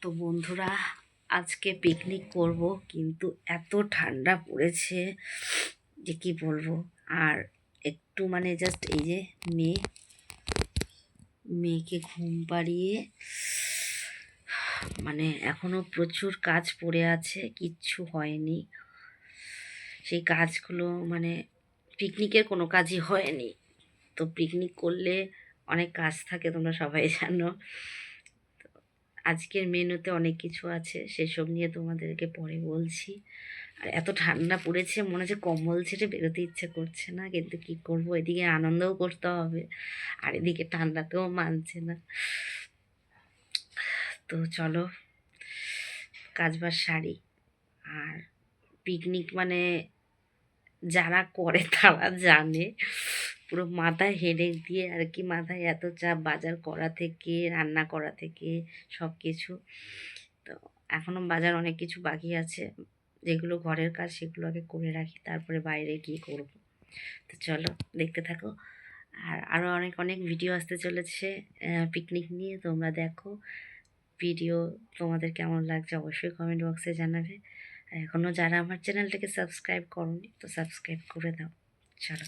তো বন্ধুরা, আজকে পিকনিক করব, কিন্তু এত ঠান্ডা পড়েছে যে কি বলবো। আর একটু মানে জাস্ট এই যে মেয়েকে ঘুম পাড়িয়ে, মানে এখনো প্রচুর কাজ পড়ে আছে, কিচ্ছু হয়নি। সেই কাজগুলো মানে পিকনিকের কোনো কাজই হয়নি। তো পিকনিক করলে অনেক কাজ থাকে, তোমরা সবাই জানো। আজকের মেনুতে অনেক কিছু আছে, সেসব নিয়ে তোমাদেরকে পরে বলছি। আর এত ঠান্ডা পড়েছে, মনে হচ্ছে কম্বল ছেড়ে বেরোতে ইচ্ছে করছে না, কিন্তু কি করব, এদিকে আনন্দও করতে হবে আর এদিকে ঠান্ডাতেও মানছে না। তো চলো কাজবাজ সারি। আর পিকনিক মানে যারা করে তারা জানে, পুরো মাথায় হেডেক দিয়ে আর কি, মাথায় এত চাপ, বাজার করা থেকে রান্না করা থেকে সব কিছু। তো এখনও বাজার অনেক কিছু বাকি আছে, যেগুলো ঘরের কাজ সেগুলো আগে করে রাখি, তারপরে বাইরে গিয়ে করব। তো চলো দেখতে থাকো। আর আরও অনেক অনেক ভিডিও আসতে চলেছে পিকনিক নিয়ে, তোমরা দেখো ভিডিও। তোমাদের কেমন লাগছে অবশ্যই কমেন্ট বক্সে জানাবে। আর এখনও যারা আমার চ্যানেলটাকে সাবস্ক্রাইব করোনি, তো সাবস্ক্রাইব করে দাও। চলো।